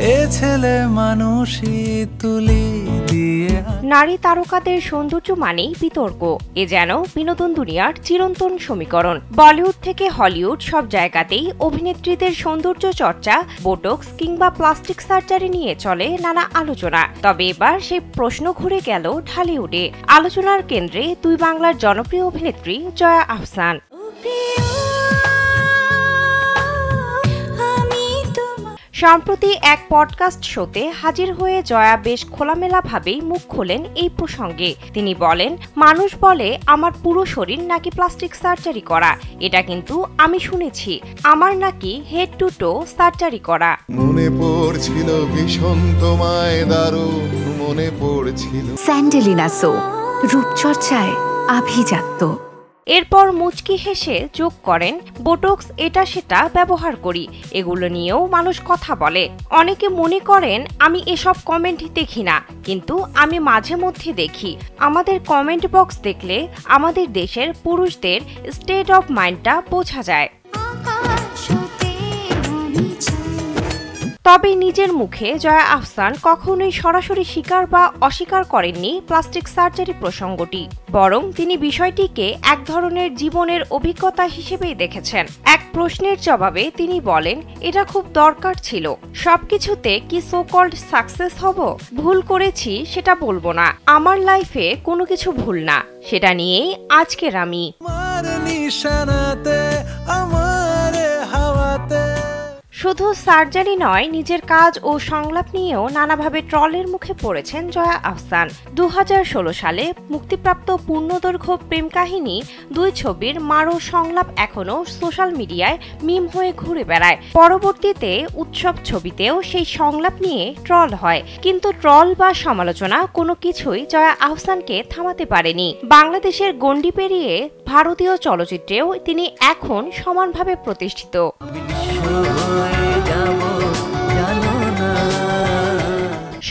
এ ছেলে মানুষই তুলি দিয়ে। নারী তারকাদের সৌন্দর্য মানেই বিতর্ক, এ যেন বিনোদন দুনিয়ার চিরন্তন সমীকরণ। বলিউড থেকে হলিউড সব জায়গাতেই অভিনেত্রীদের সৌন্দর্য চর্চা, বোটক্স কিংবা প্লাস্টিক সার্জারি নিয়ে চলে নানা আলোচনা। তবে এবার সেই প্রশ্ন ঘুরে গেল ঢালিউডে। আলোচনার কেন্দ্রে দুই বাংলার জনপ্রিয় অভিনেত্রী জয়া আহসান। সম্প্রতি এক পডকাস্ট শোতে হাজির হয়ে জয়া বেশ খোলামেলাভাবেই মুখ খোলেন এই প্রসঙ্গে। তিনি বলেন, মানুষ বলে আমার পুরো শরীর নাকি প্লাস্টিক সার্জারি করা, এটা কিন্তু আমি শুনেছি আমার নাকি হেড টু টো সার্জারি করা। মনে পড়ছিল ভীষণ তোমায় দারুণ মনে পড়ছিল। স্যান্ডেলিনা সো, রূপচর্চায় আভিজাত্য। এরপর মুচকি হেসে যোগ করেন, বোটক্স এটা সেটা ব্যবহার করি, এগুলো নিয়েও মানুষ কথা বলে। অনেকে মনে করেন আমি এসব কমেন্ট দেখি না, কিন্তু আমি মাঝে মধ্যে দেখি। আমাদের কমেন্ট বক্স দেখলে আমাদের দেশের পুরুষদের স্টেট অফ মাইন্ডটা বোঝা যায়। তবে নিজের মুখে জয়া আহসান কখনোই সরাসরি স্বীকার বা অস্বীকার করেননি প্লাস্টিক সার্জারি প্রসঙ্গটি, বরং তিনি বিষয়টিকে এক ধরনের জীবনের অভিজ্ঞতা হিসেবেই দেখেছেন। এক প্রশ্নের জবাবে তিনি বলেন, এটা খুব দরকার ছিল। সবকিছুতে কি সো কল্ড সাকসেস হব? ভুল করেছি সেটা বলবো না, আমার লাইফে কোনো কিছু ভুল না, সেটা নিয়েই আজকের আমি। শুধু সার্জারি নয়, নিজের কাজ ও সংলাপ নিয়েও নানাভাবে ট্রলের মুখে পড়েছেন জয়া আহসান। 2016 সালে মুক্তিপ্রাপ্ত পূর্ণদৈর্ঘ্য প্রেম কাহিনী দুই ছবির মারো সংলাপ এখনও সোশ্যাল মিডিয়ায় মিম হয়ে ঘুরে বেড়ায়। পরবর্তীতে উৎসব ছবিতেও সেই সংলাপ নিয়ে ট্রল হয়, কিন্তু ট্রল বা সমালোচনা কোনো কিছুই জয়া আহসানকে থামাতে পারেনি। বাংলাদেশের গণ্ডি পেরিয়ে ভারতীয় চলচ্চিত্রেও তিনি এখন সমানভাবে প্রতিষ্ঠিত।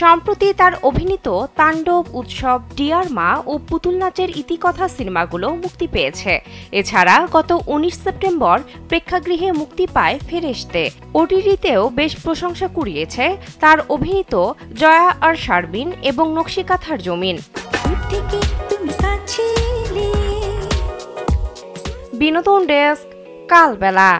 সম্প্রতি তার অভিনীত তাণ্ডব, উৎসব, ডিয়ার মা ও পুতুল নাচের ইতিকথা সিনেমাগুলো মুক্তি পেয়েছে। এছাড়া গত 19 সেপ্টেম্বর প্রেক্ষাগৃহে মুক্তি পায় ফেরেশতে। ওটিটিতেও বেশ প্রশংসা কুড়িয়েছে তার অভিনীত জয়া আর শারবিন এবং নকশিকাথার জমিন। বিনোদন ডেস্ক, কালবেলা।